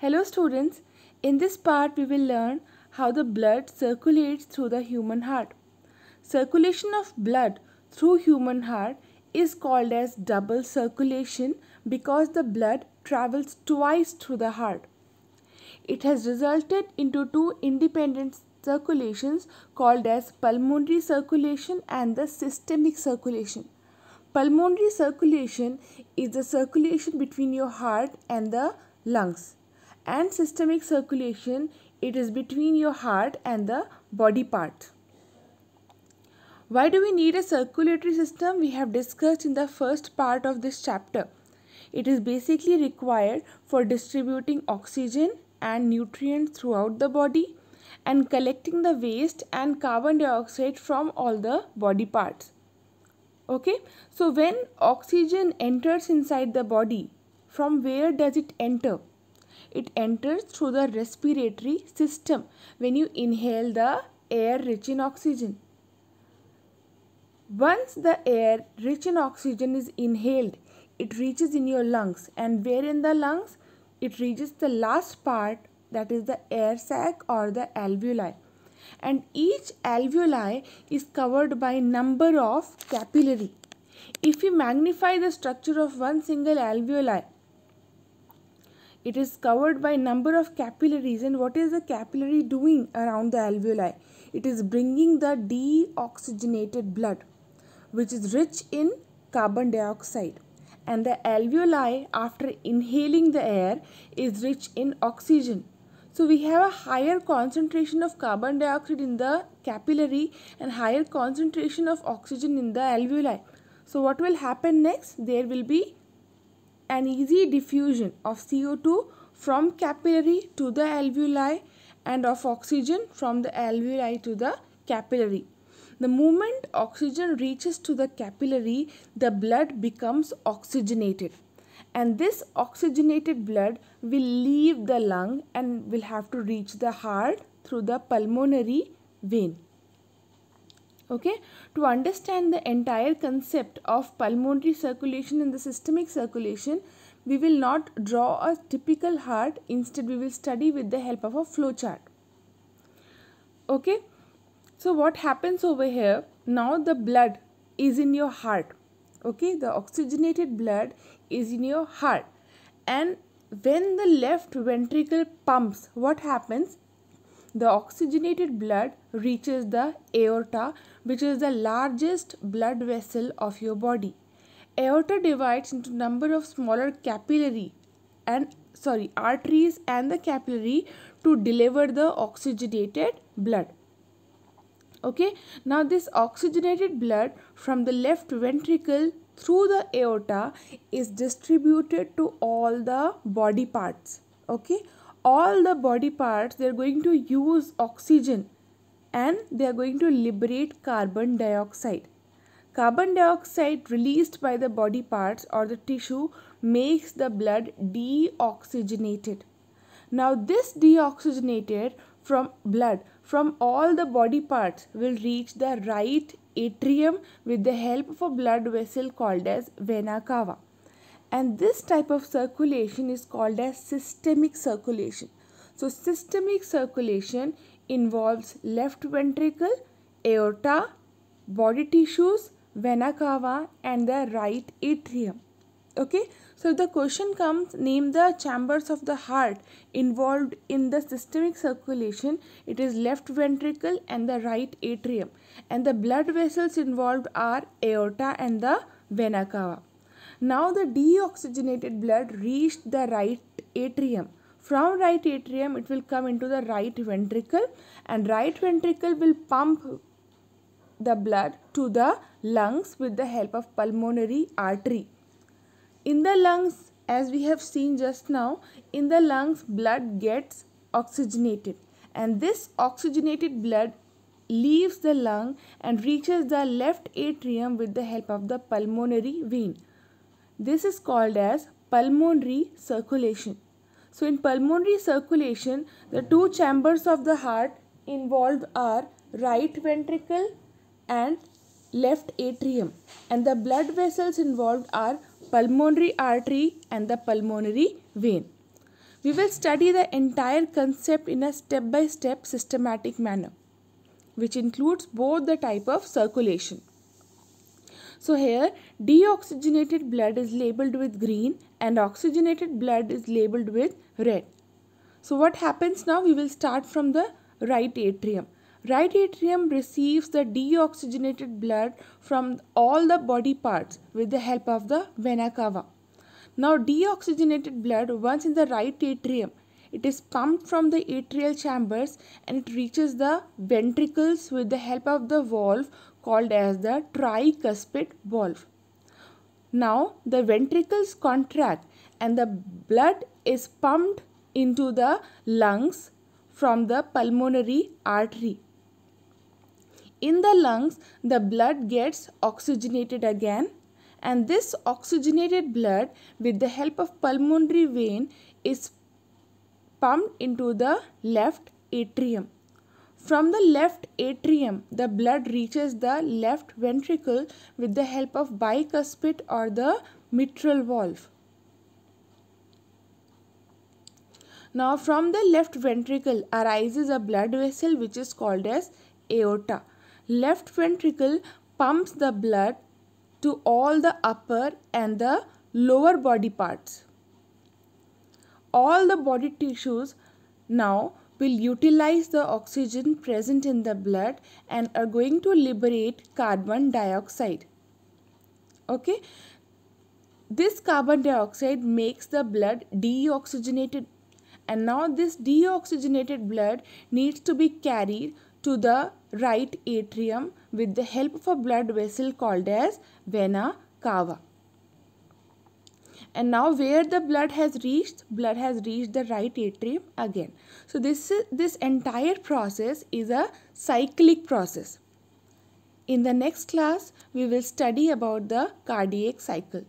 Hello students, in this part we will learn how the blood circulates through the human heart. Circulation of blood through human heart is called as double circulation because the blood travels twice through the heart. It has resulted into two independent circulations called as pulmonary circulation and the systemic circulation. Pulmonary circulation is the circulation between your heart and the lungs, and systemic circulation, it is between your heart and the body parts. Why do we need a circulatory system? We have discussed in the first part of this chapter. It is basically required for distributing oxygen and nutrients throughout the body and collecting the waste and carbon dioxide from all the body parts. Okay, so when oxygen enters inside the body, from where does it enter? It enters through the respiratory system when you inhale the air rich in oxygen. Once the air rich in oxygen is inhaled, it reaches in your lungs, and where in the lungs? It reaches the last part, that is the air sac or the alveoli. And each alveoli is covered by number of capillary. If we magnify the structure of one single alveoli, it is covered by number of capillaries. And what is the capillary doing around the alveoli? It is bringing the deoxygenated blood, which is rich in carbon dioxide. And the alveoli, after inhaling the air, is rich in oxygen. So we have a higher concentration of carbon dioxide in the capillary and higher concentration of oxygen in the alveoli. So what will happen next? There will be an easy diffusion of CO2 from capillary to the alveoli and of oxygen from the alveoli to the capillary. The moment oxygen reaches to the capillary, the blood becomes oxygenated. And this oxygenated blood will leave the lung and will have to reach the heart through the pulmonary vein. Okay, to understand the entire concept of pulmonary circulation and the systemic circulation, we will not draw a typical heart. Instead, we will study with the help of a flow chart. Okay, so what happens over here? Now the blood is in your heart. Okay, the oxygenated blood is in your heart, and when the left ventricle pumps, what happens? The oxygenated blood reaches the aorta, which is the largest blood vessel of your body. Aorta divides into number of smaller arteries and the capillary to deliver the oxygenated blood. Okay, now this oxygenated blood from the left ventricle through the aorta is distributed to all the body parts. Okay, all the body parts, they are going to use oxygen and they are going to liberate carbon dioxide. Carbon dioxide released by the body parts or the tissue makes the blood deoxygenated. Now this deoxygenated blood from all the body parts will reach the right atrium with the help of a blood vessel called as vena cava. And this type of circulation is called as systemic circulation. So systemic circulation involves left ventricle, aorta, body tissues, vena cava and the right atrium. Okay, so if the question comes, name the chambers of the heart involved in the systemic circulation, it is left ventricle and the right atrium, and the blood vessels involved are aorta and the vena cava. Now the deoxygenated blood reached the right atrium. From right atrium, it will come into the right ventricle, and right ventricle will pump the blood to the lungs with the help of pulmonary artery. In the lungs, as we have seen just now, in the lungs blood gets oxygenated, and this oxygenated blood leaves the lung and reaches the left atrium with the help of the pulmonary vein. This is called as pulmonary circulation. So in pulmonary circulation, the two chambers of the heart involved are right ventricle and left atrium, and the blood vessels involved are pulmonary artery and the pulmonary vein. We will study the entire concept in a step-by-step systematic manner, which includes both the type of circulation. So here deoxygenated blood is labeled with green and oxygenated blood is labeled with red. So what happens now? We will start from the right atrium. Right atrium receives the deoxygenated blood from all the body parts with the help of the vena cava. Now deoxygenated blood, once in the right atrium, it is pumped from the atrial chambers and it reaches the ventricles with the help of the valve called as the tricuspid valve. Now the ventricles contract and the blood is pumped into the lungs from the pulmonary artery. In the lungs, the blood gets oxygenated again, and this oxygenated blood with the help of pulmonary vein is pumped into the left atrium. From the left atrium, the blood reaches the left ventricle with the help of bicuspid or the mitral valve. Now from the left ventricle arises a blood vessel which is called as aorta. Left ventricle pumps the blood to all the upper and the lower body parts. All the body tissues now will utilize the oxygen present in the blood and are going to liberate carbon dioxide. Okay, this carbon dioxide makes the blood deoxygenated, and now this deoxygenated blood needs to be carried to the right atrium with the help of a blood vessel called as vena cava. And now where the blood has reached the right atrium again. So this entire process is a cyclic process. In the next class, we will study about the cardiac cycle.